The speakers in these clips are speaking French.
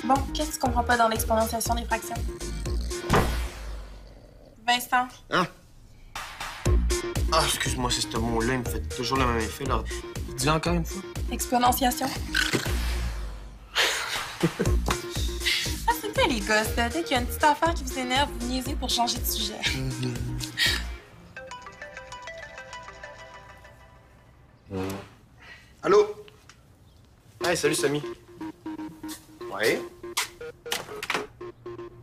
Bon, qu'est-ce que tu comprends pas dans l'exponentiation des fractions? Vincent? Hein? Ah, excuse-moi, c'est ce mot-là, il me fait toujours le même effet, là. Dis-le encore une fois. Exponentiation. Ah, c'est bien les gosses, là. Dès qu'il y a une petite affaire qui vous énerve, vous niaisez pour changer de sujet. Allô? Hey, salut, Samy. Ouais?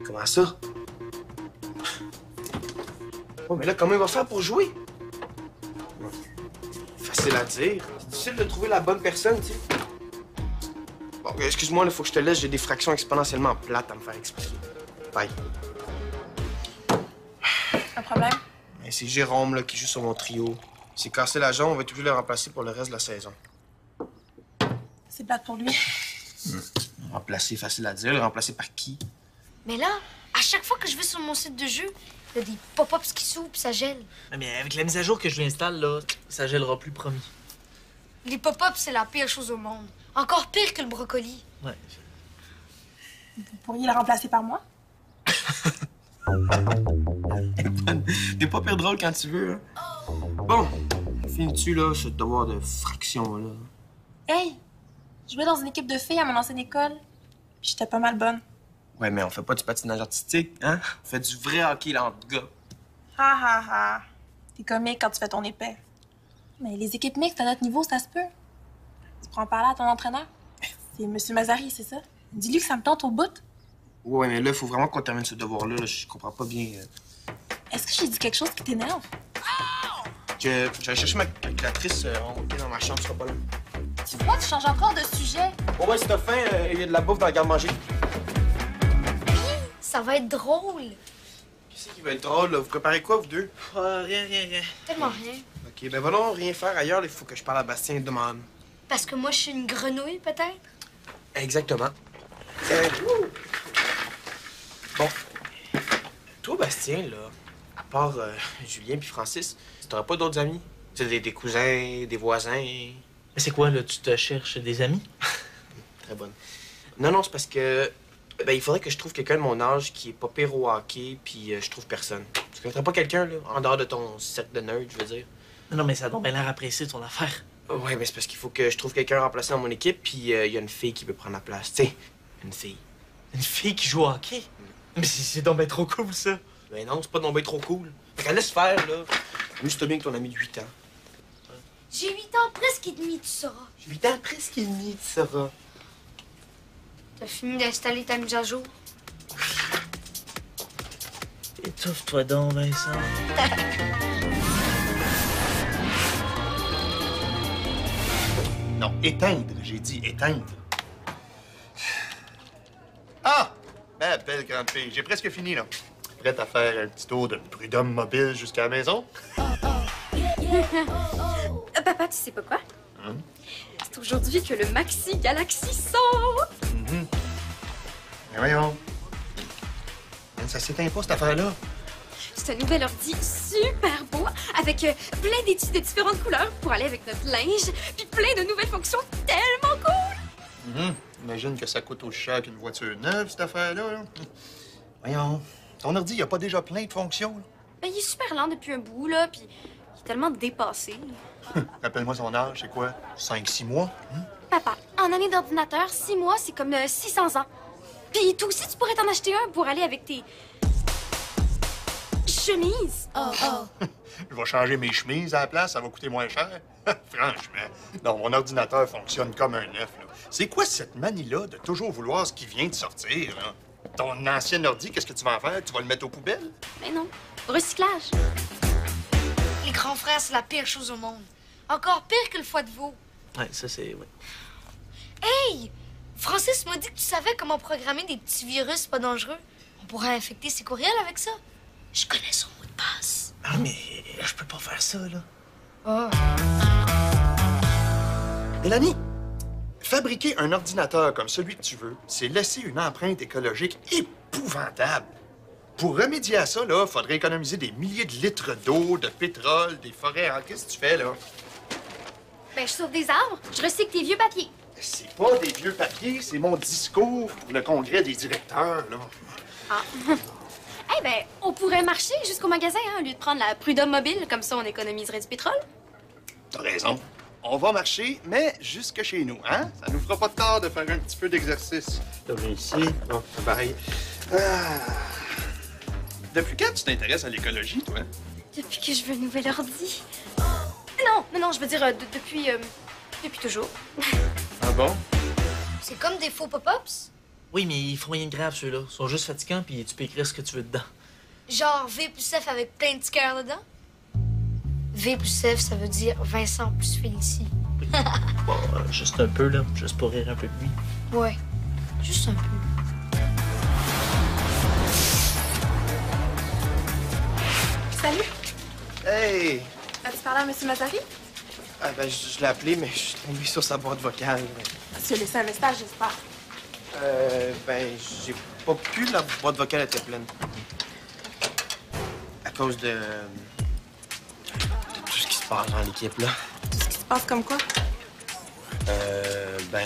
Comment ça? Oh, mais là, comment il va faire pour jouer? Facile à dire. C'est difficile de trouver la bonne personne, tu sais. Bon, excuse-moi, il faut que je te laisse. J'ai des fractions exponentiellement plates à me faire expliquer. Bye. Un problème? Ben, c'est Jérôme, là, qui joue sur mon trio. Il s'est cassé la jambe, on va être obligé de le remplacer pour le reste de la saison. C'est plate pour lui. Remplacer, facile à dire. Le remplacer par qui? Mais là, à chaque fois que je vais sur mon site de jeu, il y a des pop-ups qui s'ouvrent puis ça gèle. Mais avec la mise à jour que je lui installe, là, ça gèlera plus, promis. Les pop-ups, c'est la pire chose au monde. Encore pire que le brocoli. Ouais. Vous pourriez le remplacer par moi? T'es pas pire drôle quand tu veux, hein? Bon, finis-tu, là, ce devoir de fraction, là? Hey! Je jouais dans une équipe de filles à mon ancienne école. Puis j'étais pas mal bonne. Ouais, mais on fait pas du patinage artistique, hein? On fait du vrai hockey, là, entre gars. Ha ha ha! T'es comique quand tu fais ton épais. Mais les équipes mixtes à notre niveau, ça se peut. Tu prends parler à ton entraîneur? C'est M. Mazari, c'est ça? Dis-lui que ça me tente au bout. Ouais, mais là, il faut vraiment qu'on termine ce devoir-là. Là. Je comprends pas bien. Est-ce que j'ai dit quelque chose qui t'énerve? J'allais chercher ma calculatrice dans ma chambre, ce sera pas là. Tu vois, tu changes encore de sujet. Bon, ouais, si t'as faim, il y a de la bouffe dans le garde-manger. Ça va être drôle. Qu'est-ce qui va être drôle, là? Vous préparez quoi, vous deux? Rien. Tellement rien. OK, ben va donc rien faire ailleurs. Il faut que je parle à Bastien et demande. Parce que moi, je suis une grenouille, peut-être? Exactement. Bon. Toi, Bastien, là, à part Julien puis Francis, t'aurais pas d'autres amis? Tu sais, des cousins, des voisins? Mais c'est quoi, là? Tu te cherches des amis? Très bonne. Non, c'est parce que... Ben, il faudrait que je trouve quelqu'un de mon âge qui est pas pire au hockey, puis je trouve personne. Tu connaîtrais pas quelqu'un, là, en dehors de ton cercle de nerds, je veux dire? Non, mais ça a donc bien l'air apprécié, ton affaire. Ouais, mais c'est parce qu'il faut que je trouve quelqu'un remplaçant dans mon équipe, puis il y a une fille qui peut prendre la place. Tu sais, une fille. Une fille qui joue au hockey? Mais c'est donc bien trop cool, ça. Ben non, c'est pas non bien trop cool. Fait qu'elle laisse faire, là. Amuse-toi bien avec ton ami de 8 ans. J'ai 8 ans, presque et demi, tu sauras. J'ai 8 ans presque et demi, tu sauras. T'as fini d'installer ta mise à jour? Étouffe-toi donc, Vincent. Non, éteindre, j'ai dit éteindre. Ah! Ben, belle grande fille, j'ai presque fini, là. Prête à faire un petit tour de prud'homme mobile jusqu'à la maison? Papa, tu sais pas quoi? C'est aujourd'hui que le Maxi Galaxy sort! Mais voyons. Ça s'éteint pas, cette affaire-là. C'est un nouvel ordi super beau, avec plein d'études de différentes couleurs pour aller avec notre linge, puis plein de nouvelles fonctions tellement cool! Imagine que ça coûte aussi cher qu'une voiture neuve, cette affaire-là. Là. Voyons. Ton ordi, il a pas déjà plein de fonctions, là? Ben, il est super lent depuis un bout, là, puis il est tellement dépassé. Rappelle-moi son âge, c'est quoi? 5-6 mois? Papa, en année d'ordinateur, 6 mois, c'est comme 600 ans. Puis toi aussi, tu pourrais t'en acheter un pour aller avec tes... chemises. Je vais changer mes chemises à la place, ça va coûter moins cher. Franchement. Non, mon ordinateur fonctionne comme un œuf, là. C'est quoi cette manie-là de toujours vouloir ce qui vient de sortir, là? Ton ancien ordi, qu'est-ce que tu vas en faire? Tu vas le mettre aux poubelles? Mais non, recyclage. Les grands frères, c'est la pire chose au monde. Encore pire que le foie de veau. Ouais, ça, c'est... Ouais. Hey! Francis m'a dit que tu savais comment programmer des petits virus pas dangereux. On pourrait infecter ses courriels avec ça. Je connais son mot de passe. Ah, mais je peux pas faire ça, là. Oh. Mélanie, fabriquer un ordinateur comme celui que tu veux, c'est laisser une empreinte écologique épouvantable. Pour remédier à ça, là, faudrait économiser des milliers de litres d'eau, de pétrole, des forêts. Hein? Qu'est-ce que tu fais, là? Ben, je sauve des arbres, je recycle tes vieux papiers. C'est pas des vieux papiers, c'est mon discours pour le congrès des directeurs, là. Ah. Eh ben, on pourrait marcher jusqu'au magasin, hein, au lieu de prendre la Prud'homme mobile, comme ça on économiserait du pétrole. T'as raison. On va marcher, mais jusque chez nous, hein? Ça nous fera pas de tort de faire un petit peu d'exercice. T'as vu ici? Non, c'est pareil. Ah. Depuis quand tu t'intéresses à l'écologie, toi? Depuis que je veux un nouvel ordi. Non, je veux dire depuis toujours. Ah bon? C'est comme des faux pop-ups. Oui, mais ils font rien de grave, ceux-là. Ils sont juste fatigants, puis tu peux écrire ce que tu veux dedans. Genre V plus F avec plein de stickers dedans. V plus F, ça veut dire Vincent plus Félicie. Bon, juste un peu, là. Juste pour rire un peu de lui. Ouais, juste un peu. Salut! Hey! As-tu parlé à M. Mazari? Ah, ben, je l'ai appelé, mais je suis tombé sur sa boîte vocale. Tu as laissé un message, j'espère. Ben, j'ai pas pu, la boîte vocale était pleine. À cause de tout ce qui se passe dans l'équipe, là. Tout ce qui se passe comme quoi? Ben...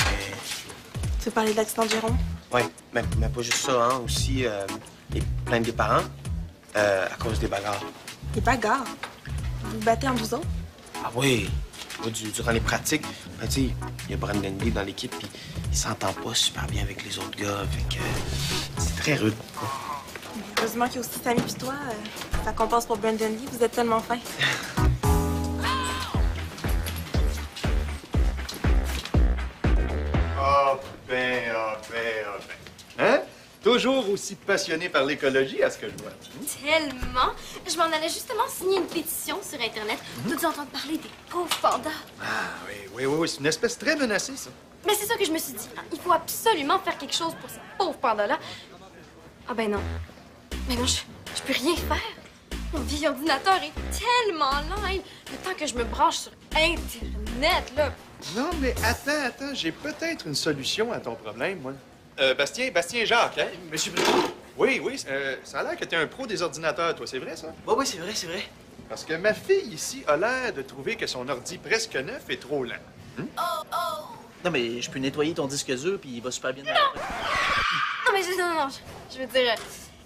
Tu veux parler de l'accident de Jérôme? Oui, mais pas juste ça, hein. Aussi, les plaintes des parents, à cause des bagarres. Des bagarres? Vous vous battez entre vous autres? Ah oui! Moi, durant les pratiques, ben, tu sais, il y a Brandon Lee dans l'équipe, puis il s'entend pas super bien avec les autres gars, fait que c'est très rude. Mais heureusement qu'il y a aussi Sammy puis toi. Ça compense pour Brandon Lee, vous êtes tellement fins. Ah ben. Hein? Toujours aussi passionné par l'écologie, à ce que je vois. Tellement! Je m'en allais justement signer une pétition sur Internet. T'as-tu entendu parler des pauvres pandas? Ah oui, c'est une espèce très menacée, ça. Mais c'est ça que je me suis dit. Hein. Il faut absolument faire quelque chose pour ces pauvres pandas-là. Ah ben non. Mais non, je peux rien faire. Mon vieil ordinateur est tellement lent. Hein. Le temps que je me branche sur Internet, là. Non, mais attends, j'ai peut-être une solution à ton problème, moi. Bastien Jacques, hein? Monsieur Bricout? Oui, ça a l'air que t'es un pro des ordinateurs, toi, c'est vrai, ça? Oui, c'est vrai. Parce que ma fille ici a l'air de trouver que son ordi presque neuf est trop lent. Non, mais je peux nettoyer ton disque dur, puis il va super bien. Non, mais non. Je veux dire,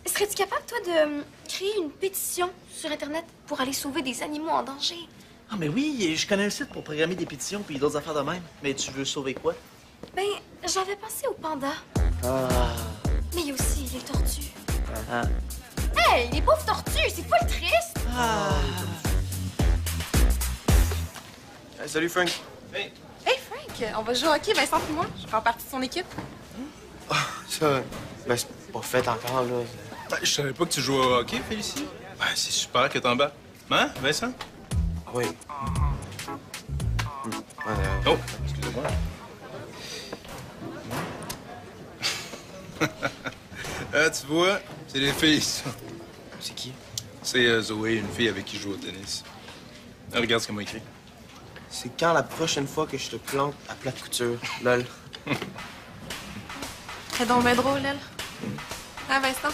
serais-tu capable, toi, de créer une pétition sur Internet pour aller sauver des animaux en danger? Ah, mais oui, je connais le site pour programmer des pétitions puis d'autres affaires de même. Mais tu veux sauver quoi? Ben, j'avais pensé aux pandas. Ah. Mais il y a aussi les tortues. Ah. Hey, les pauvres tortues, c'est pas le triste! Ah. Hey, salut, Frank. Hey. Hey Frank, on va jouer au hockey, Vincent et moi. Je vais faire partie de son équipe. Ça, ben, c'est pas fait encore, là. Ben, je savais pas que tu jouais au hockey, Félicie. Ben, c'est super que t'en bats. Hein, Vincent? Ah oui. Oh, excusez-moi. Ah, tu vois, c'est les filles, ça. C'est qui? C'est Zoé, une fille avec qui je joue au tennis. Ah, regarde ce qu'elle m'a écrit. C'est quand la prochaine fois que je te plante à plate couture, lol. C'est donc bien drôle, elle. Hein, Vincent?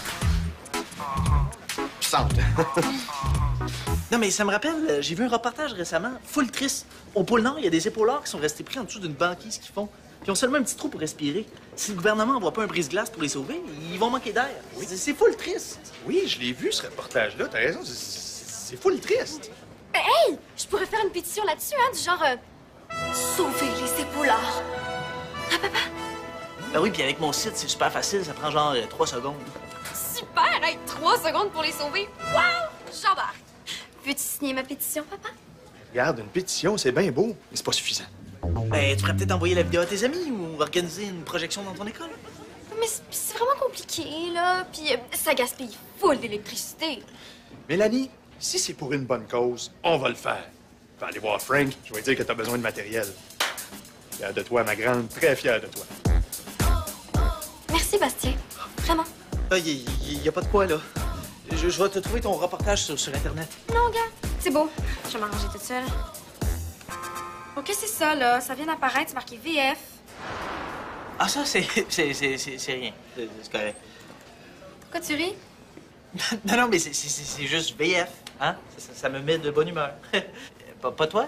Puissante. Non, mais ça me rappelle, j'ai vu un reportage récemment, full triste. Au pôle Nord, il y a des épaulards qui sont restés pris en dessous d'une banquise qu'ils font. Puis ils ont seulement un petit trou pour respirer. Si le gouvernement n'envoie pas un brise-glace pour les sauver, ils vont manquer d'air. Oui. C'est full triste. Oui, je l'ai vu, ce reportage-là, t'as raison, c'est full triste. Ben, hey! Je pourrais faire une pétition là-dessus, hein, du genre... sauver les épaulards. Ah, papa? Ben oui, puis avec mon site, c'est super facile, ça prend genre 3 secondes. Super! Hey, 3 secondes pour les sauver. Wow! J'embarque. Veux-tu signer ma pétition, papa? Regarde, une pétition, c'est bien beau, mais c'est pas suffisant. Ben, tu pourrais peut-être envoyer la vidéo à tes amis ou organiser une projection dans ton école. Mais c'est vraiment compliqué, là. Puis ça gaspille full d'électricité. Mélanie, si c'est pour une bonne cause, on va le faire. Je vais aller voir Frank, je vais lui dire que t'as besoin de matériel. Fière de toi, ma grande, très fière de toi. Merci, Bastien. Vraiment. Ah, y a pas de quoi, là. Je vais te trouver ton reportage sur Internet. Non, gars, c'est beau. Je vais m'arranger toute seule. Oh, qu'est-ce que c'est ça, là? Ça vient d'apparaître, c'est marqué VF. Ah, ça, c'est rien. C'est correct. Pourquoi tu ris? Non, mais c'est juste VF, hein? Ça me met de bonne humeur. Pas toi?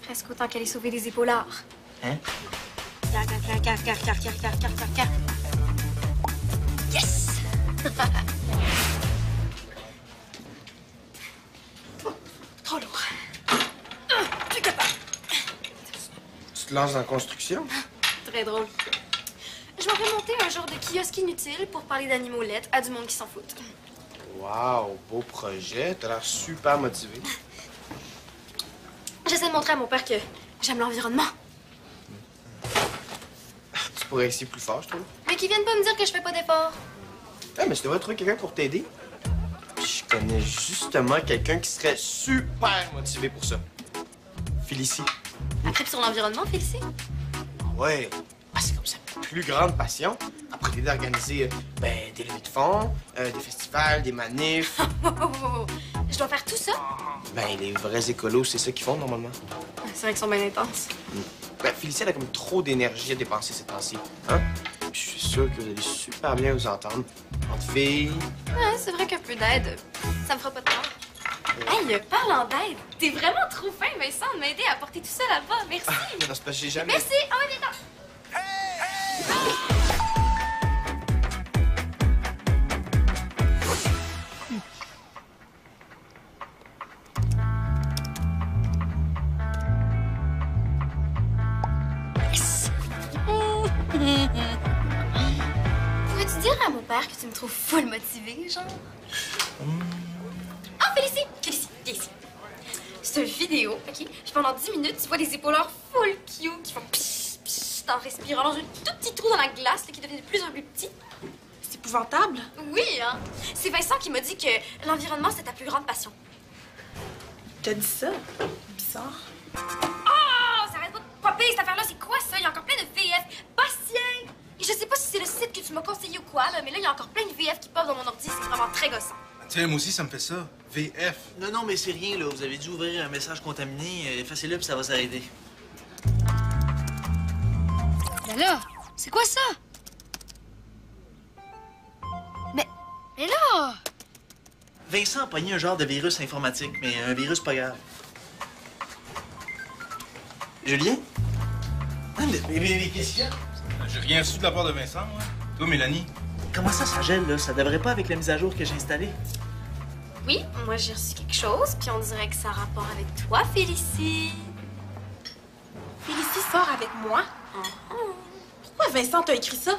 Presque autant qu'aller sauver des épaulards. Hein? Car. Yes! Trop lourd. Plus capable. Tu te lances dans la construction? Très drôle. Je m'en vais monter un genre de kiosque inutile pour parler d'animaux laids à du monde qui s'en fout. Wow, beau projet. T'as l'air super motivé. J'essaie de montrer à mon père que j'aime l'environnement. Tu pourrais essayer plus fort, je trouve. Mais qu'ils viennent pas me dire que je fais pas d'efforts. Ah, mais je devrais trouver quelqu'un pour t'aider. Je connais justement quelqu'un qui serait super motivé pour ça. Félicie. Un trip sur l'environnement, Félicie? Ouais. Ah, c'est comme sa plus grande passion. Après l'idée d'organiser des levées de fonds, des festivals, des manifs. Je dois faire tout ça? Ben, les vrais écolos, c'est ça qu'ils font normalement. C'est vrai qu'ils sont bien intenses. Ben, Félicie, elle a comme trop d'énergie à dépenser ces temps-ci. Hein? Puis je suis sûr que vous allez super bien vous entendre. Entre filles. Ouais, c'est vrai qu'un peu d'aide, ça me fera pas de tort. Hey, parlant d'aide, t'es vraiment trop fin, Vincent, de m'aider à porter tout ça là-bas. Merci. Non, c'est parce que j'ai jamais... Merci. Ah ouais, viens. Yes. Pourrais-tu dire à mon père que tu me trouves full motivée, genre? Ah, Félicie! Félicie, viens ici. C'est une vidéo, OK? Puis pendant 10 minutes, tu vois des épauleurs full cute qui font psh, psh, en respirant dans un tout petit trou dans la glace là, qui devient de plus en plus petit. C'est épouvantable. Oui, hein? C'est Vincent qui m'a dit que l'environnement, c'est ta plus grande passion. T'as dit ça? Bizarre. Oh! Ça arrête pas de popper, cette affaire-là. C'est quoi, ça? Il y a encore plein de VF. Bastien! Et je sais pas si c'est le site que tu m'as conseillé ou quoi, là, mais là, il y a encore plein de VF qui pop dans mon ordi. C'est vraiment très gossant. Tiens, moi aussi, ça me fait ça. VF. Non, mais c'est rien, là. Vous avez dû ouvrir un message contaminé. Effacez-le, puis ça va s'arrêter. Ben là, c'est quoi ça? Mais là! Vincent a pogné un genre de virus informatique, mais un virus pas grave. Julien? Ah, mais qu'est-ce qu'il y a? J'ai rien reçu de la part de Vincent, moi. Toi, Mélanie? Comment ça gèle, là? Ça devrait pas avec la mise à jour que j'ai installée. Oui, moi, j'ai reçu quelque chose, puis on dirait que ça a rapport avec toi, Félicie. Félicie sort avec moi? Pourquoi Vincent t'a écrit ça?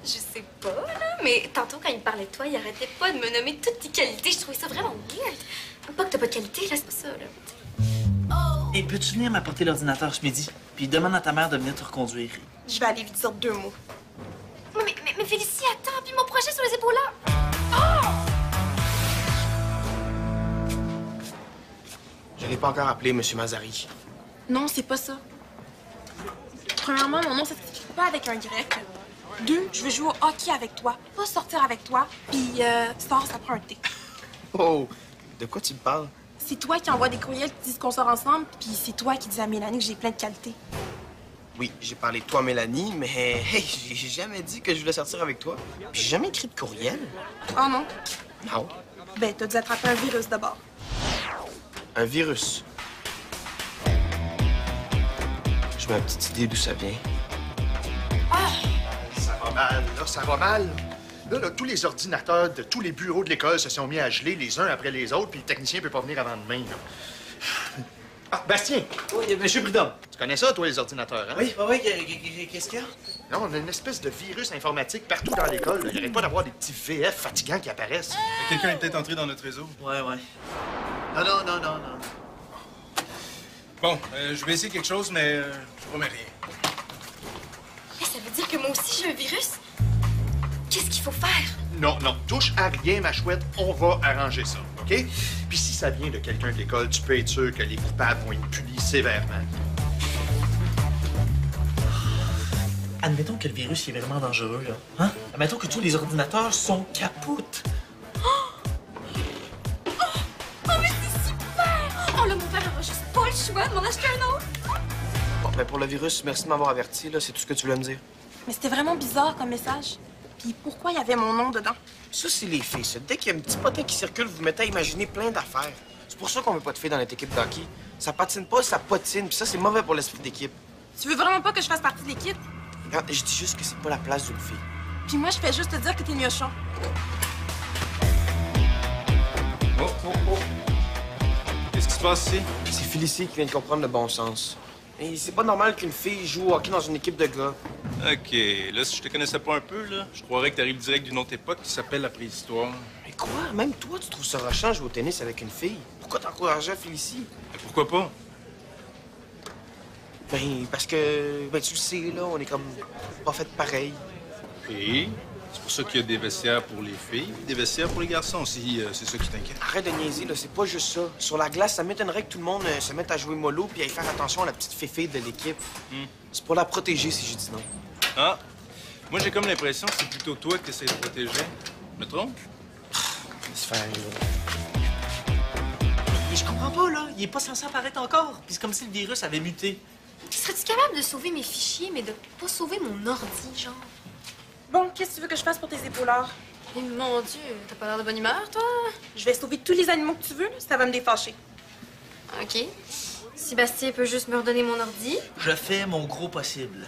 Je sais pas, là, mais tantôt, quand il parlait de toi, il arrêtait pas de me nommer toutes tes qualités. Je trouvais ça vraiment weird. Pas que t'as pas de qualité, là, c'est pas ça, là. Et peux-tu venir m'apporter l'ordinateur ce midi? Puis demande à ta mère de venir te reconduire. Je vais aller lui dire 2 mots. Mais Félicie, attends, puis mon projet sur les épaules là. Je l'ai pas encore appelé, Monsieur Mazari. Non, c'est pas ça. Premièrement, mon nom, ça s'écrit pas avec un Y. 2, je veux jouer au hockey avec toi, pas sortir avec toi. Puis, sort, ça prend un thé. Oh, de quoi tu me parles? C'est toi qui envoie des courriels qui disent qu'on sort ensemble, puis c'est toi qui dis à Mélanie que j'ai plein de qualités. Oui, j'ai parlé de toi, Mélanie, mais hey, j'ai jamais dit que je voulais sortir avec toi. Puis j'ai jamais écrit de courriel. Oh non? Non. Ben, t'as dû attraper un virus d'abord. Un virus. Je mets une petite idée d'où ça vient. Ça va mal, là, ça va mal. Là, tous les ordinateurs de tous les bureaux de l'école se sont mis à geler les uns après les autres, puis le technicien peut pas venir avant demain, là. Ah, Bastien! Oui, Monsieur Prudhomme. Tu connais ça, toi, les ordinateurs, hein? Oui, qu'est-ce qu'il y a? Non, on a une espèce de virus informatique partout dans l'école. Il n'y arrête pas d'avoir des petits VF fatigants qui apparaissent. Quelqu'un est peut-être entré dans notre réseau. Ouais. Non. Bon, je vais essayer quelque chose, mais je promets rien. Mais ça veut dire que moi aussi j'ai un virus? Qu'est-ce qu'il faut faire? Non, touche à rien, ma chouette. On va arranger ça, OK? Puis si ça vient de quelqu'un de l'école, tu peux être sûr que les coupables vont être punis sévèrement. Admettons que le virus est vraiment dangereux, là. Hein? Admettons que tous les ordinateurs sont capoutes. Oh, mais c'est super! Oh, là, mon père aura juste pas le choix de m'en acheter un autre. Bon, ben pour le virus, merci de m'avoir averti, là. C'est tout ce que tu voulais me dire. Mais c'était vraiment bizarre comme message. Puis pourquoi il y avait mon nom dedans? Ça, c'est les filles, ça. Dès qu'il y a un petit potin qui circule, vous vous mettez à imaginer plein d'affaires. C'est pour ça qu'on veut pas de filles dans notre équipe d'hockey. Ça patine pas, ça patine. Puis ça, c'est mauvais pour l'esprit d'équipe. Tu veux vraiment pas que je fasse partie de l'équipe? Regarde, je dis juste que c'est pas la place d'une fille. Puis moi, je fais juste te dire que t'es miochon. Oh, oh, oh. Qu'est-ce qui se passe ici? C'est Félicie qui vient de comprendre le bon sens. Et c'est pas normal qu'une fille joue au hockey dans une équipe de gars. OK. Là, si je te connaissais pas un peu, là, je croirais que t'arrives direct d'une autre époque qui s'appelle la préhistoire. Mais quoi? Même toi, tu trouves ça rushant jouer au tennis avec une fille? Pourquoi t'encourageais Félicie? Mais pourquoi pas? Ben, parce que, ben, tu le sais, là, on est comme pas fait pareil. Et c'est pour ça qu'il y a des vestiaires pour les filles, des vestiaires pour les garçons aussi. C'est ça qui t'inquiète. Arrête de niaiser, là, c'est pas juste ça. Sur la glace, ça m'étonnerait que tout le monde se mette à jouer mollo puis à y faire attention à la petite féfé de l'équipe. C'est pour la protéger si je dis non. Ah! Moi, j'ai comme l'impression que c'est plutôt toi qui essaies de protéger. Je me trompe? Se faire Mais je comprends pas, là. Il est pas censé apparaître encore. Puis c'est comme si le virus avait muté. Serais-tu capable de sauver mes fichiers, mais de pas sauver mon ordi, genre? Bon, qu'est-ce que tu veux que je fasse pour tes épaulards? Eh, mon Dieu, t'as pas l'air de bonne humeur, toi? Je vais sauver tous les animaux que tu veux, là, ça va me défâcher. OK. Si Bastien peut juste me redonner mon ordi. Je fais mon gros possible.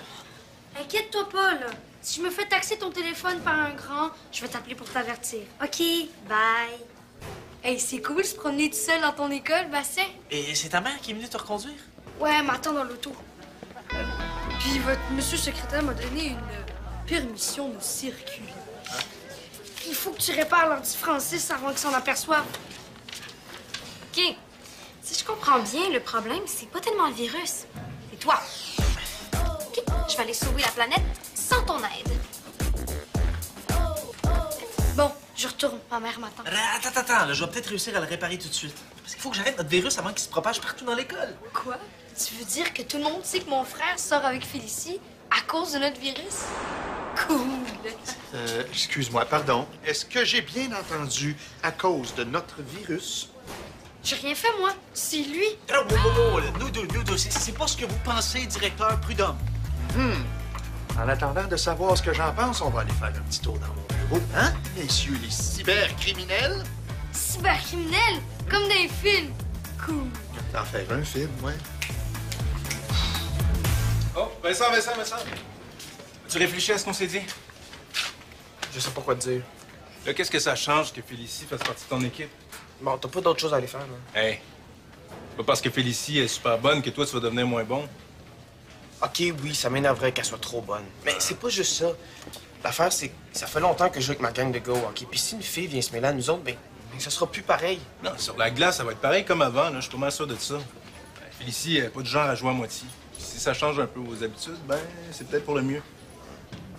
Inquiète-toi pas, là. Si je me fais taxer ton téléphone par un grand, je vais t'appeler pour t'avertir. OK, bye. Hey, c'est cool de se promener tout seul dans ton école, Bastien. Et c'est ta mère qui est venue te reconduire? Ouais, m'attends dans l'auto. Puis votre monsieur secrétaire m'a donné une permission de circuler. Il faut que tu répares l'ordi Francis avant qu'il s'en aperçoive. OK. Si je comprends bien, le problème, c'est pas tellement le virus. C'est toi. OK, je vais aller sauver la planète sans ton aide. Bon, je retourne. Ma mère m'attend. Attends, là, je vais peut-être réussir à le réparer tout de suite. Parce qu'il faut que j'arrête notre virus avant qu'il se propage partout dans l'école. Quoi? Tu veux dire que tout le monde sait que mon frère sort avec Félicie à cause de notre virus? Cool! Excuse-moi, pardon. Est-ce que j'ai bien entendu à cause de notre virus? J'ai rien fait, moi. C'est lui. Oh, nous deux, c'est pas ce que vous pensez, directeur Prudhomme. En attendant de savoir ce que j'en pense, on va aller faire un petit tour dans mon bureau. Hein, messieurs les cybercriminels? Cybercriminel, comme dans les films. Cool. T'en faire un film, ouais. Oh, Vincent! Tu réfléchis à ce qu'on s'est dit? Je sais pas quoi te dire. Là, qu'est-ce que ça change que Félicie fasse partie de ton équipe? Bon, t'as pas d'autre chose à aller faire, là. Hey! Pas parce que Félicie est super bonne que toi, tu vas devenir moins bon. OK, oui, ça m'énerverait qu'elle soit trop bonne. Mais c'est pas juste ça. L'affaire, c'est que ça fait longtemps que je joue avec ma gang de gars au hockey. Puis si une fille vient se mêler à nous autres, ben ça sera plus pareil. Non, sur la glace, ça va être pareil comme avant, là. Je suis pas mal sûr de ça. Félicie, elle est pas du genre à jouer à moitié. Si ça change un peu vos habitudes, ben, c'est peut-être pour le mieux.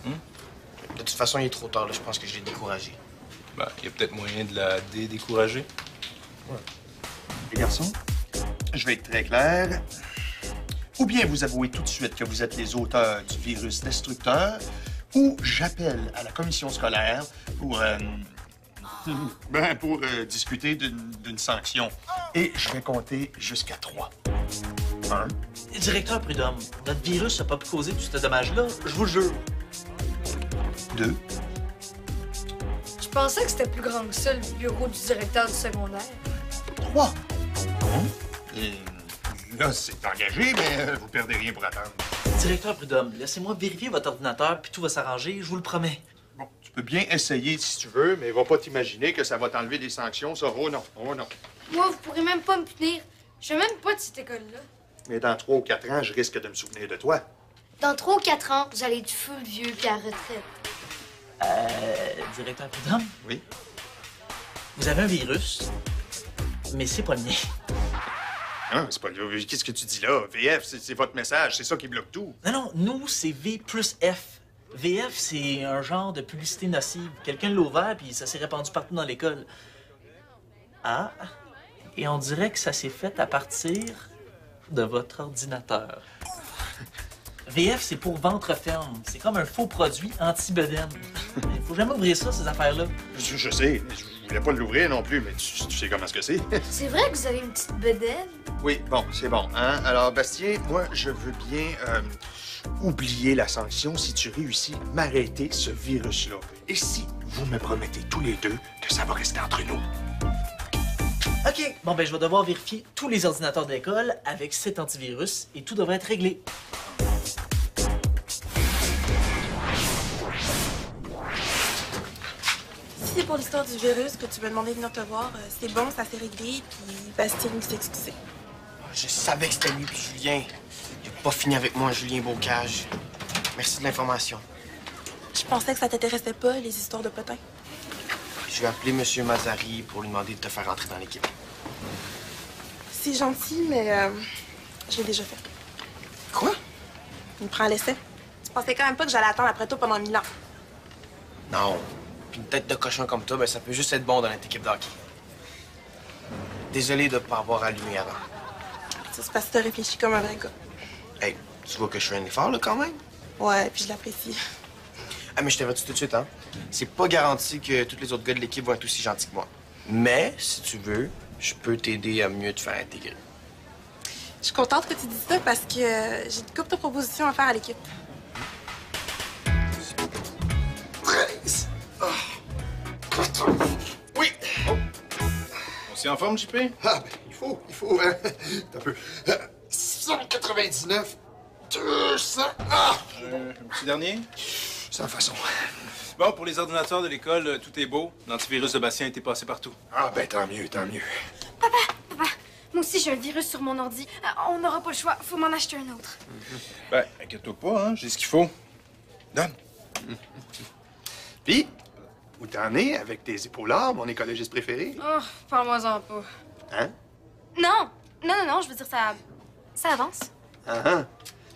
De toute façon, il est trop tard, là. Je pense que je l'ai découragé. Ben, il y a peut-être moyen de la décourager. Les garçons, je vais être très clair. Ou bien vous avouez tout de suite que vous êtes les auteurs du virus destructeur, ou j'appelle à la commission scolaire pour discuter d'une sanction. Et je vais compter jusqu'à 3. 1. Directeur Prudhomme, notre virus n'a pas pu causer tout ce dommage-là, je vous le jure. 2. Je pensais que c'était plus grand que ça, le bureau du directeur du secondaire. 3. Bon. Et là, c'est engagé, mais vous perdez rien pour attendre. Directeur Prudhomme, laissez-moi vérifier votre ordinateur, puis tout va s'arranger, je vous le promets. Bon, tu peux bien essayer si tu veux, mais va pas t'imaginer que ça va t'enlever des sanctions, ça. Oh non, oh non. Moi, vous pourrez même pas me punir. Je fais même pas de cette école-là. Mais dans 3 ou 4 ans, je risque de me souvenir de toi. Dans 3 ou 4 ans, vous allez être fou vieux puis à la retraite. Directeur Prudhomme, Oui? vous avez un virus, mais c'est pas le mien. Hein, c'est pas... Qu'est-ce que tu dis là? VF, c'est votre message, c'est ça qui bloque tout. Non, nous, c'est V plus F. VF, c'est un genre de publicité nocive. Quelqu'un l'a ouvert, puis ça s'est répandu partout dans l'école. Ah, et on dirait que ça s'est fait à partir de votre ordinateur. VF, c'est pour ventre ferme. C'est comme un faux produit anti-bedaine. Il faut jamais ouvrir ça, ces affaires-là. Je sais, je voulais pas l'ouvrir non plus, mais tu sais comment ce que c'est. C'est vrai que vous avez une petite bedaine? Oui, bon, c'est bon. Hein? Alors, Bastien, moi, je veux bien oublier la sanction si tu réussis à m'arrêter ce virus-là. Et si vous me promettez tous les deux que ça va rester entre nous. OK. Bon, ben, je vais devoir vérifier tous les ordinateurs de l'école avec cet antivirus et tout devrait être réglé. Si c'est pour l'histoire du virus que tu m'as demandé de venir te voir, c'est bon, ça s'est réglé, puis Bastien s'est excusé. Je savais que c'était lui puis Julien. J'ai pas fini avec moi, Julien Bocage. Merci de l'information. Je pensais que ça t'intéressait pas, les histoires de potins. Je vais appeler M. Mazari pour lui demander de te faire rentrer dans l'équipe. C'est gentil, mais je l'ai déjà fait. Quoi? Il me prend à l'essai. Tu pensais quand même pas que j'allais attendre après toi pendant 1000 ans. Non. Puis une tête de cochon comme toi, ben ça peut juste être bon dans notre équipe d'hockey. Désolé de pas avoir allumé avant. Ça, c'est parce que t'as réfléchi comme un vrai gars. Hey, tu vois que je fais un effort, là, quand même? Ouais, puis je l'apprécie. Ah, mais je t'avertis tout de suite, hein. C'est pas garanti que tous les autres gars de l'équipe vont être aussi gentils que moi. Mais, si tu veux, je peux t'aider à mieux te faire intégrer. Je suis contente que tu dises ça parce que j'ai une couple de propositions à faire à l'équipe. 13! Oh. 14! Oui! Oh. On s'est en forme, JP? Ah, ben, il faut, hein. T'as un peu. 699, 200. Ah! Un petit dernier? Sans façon. Bon, pour les ordinateurs de l'école, tout est beau. L'antivirus de Bastien a été passé partout. Ah, ben, tant mieux, tant mieux. Papa, moi aussi j'ai un virus sur mon ordi. On n'aura pas le choix, faut m'en acheter un autre. Ben, inquiète-toi pas, hein, j'ai ce qu'il faut. Donne. Puis, où t'en es avec tes épaulards, mon écologiste préféré? Oh, parle-moi-en pas. Hein? Non, je veux dire, ça avance. Ah, ah.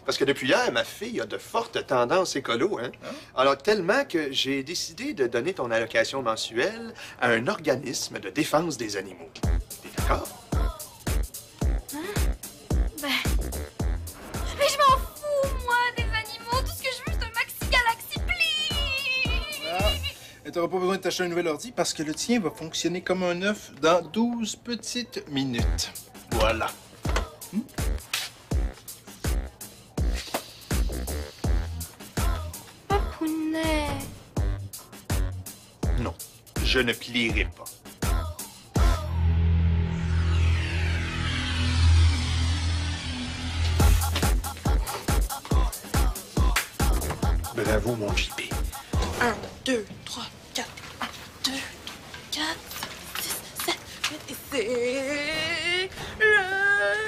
Parce que depuis hier, ma fille a de fortes tendances écolo, hein? Alors, tellement que j'ai décidé de donner ton allocation mensuelle à un organisme de défense des animaux. T'es d'accord? Mais je m'en fous, moi, des animaux. Tout ce que je veux, c'est un Maxi Galaxy, please! Et t'auras pas besoin de t'acheter un nouvel ordi parce que le tien va fonctionner comme un œuf dans 12 petites minutes. Voilà. Papounet. Non, je ne plierai pas. Bravo, mon JP. 1, 2, 3, 4. 1, 2, 3, 4, 6, 7, 8 et c'est le but.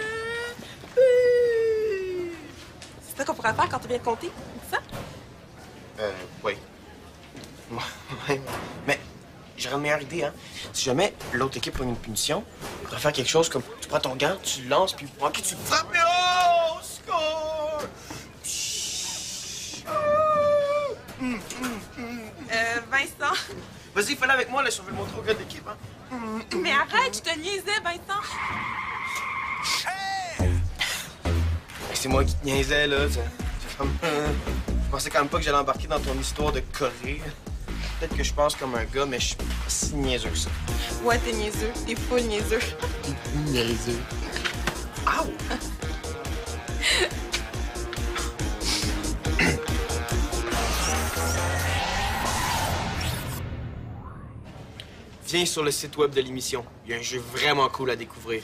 C'est ça qu'on pourrait faire quand tu viens de compter, c'est ça? Oui. Ouais. Mais j'aurais une meilleure idée, hein. Si jamais l'autre équipe prend une punition, on pourrait faire quelque chose comme tu prends ton gant, tu le lances, puis ok, tu le frappes, et oh, score! Vincent. Vas-y, fais-le avec moi, là, si on veut le montrer au gars de l'équipe, hein. Mais arrête, je te niaisais, Vincent. C'est moi qui te niaisais, là. C'est comme... Je pensais quand même pas que j'allais embarquer dans ton histoire de Corée. Peut-être que je pense comme un gars, mais je suis pas si niaiseux que ça. Ouais, t'es niaiseux. T'es full niaiseux. Niaiseux. Aouh! Viens sur le site web de l'émission. Il y a un jeu vraiment cool à découvrir.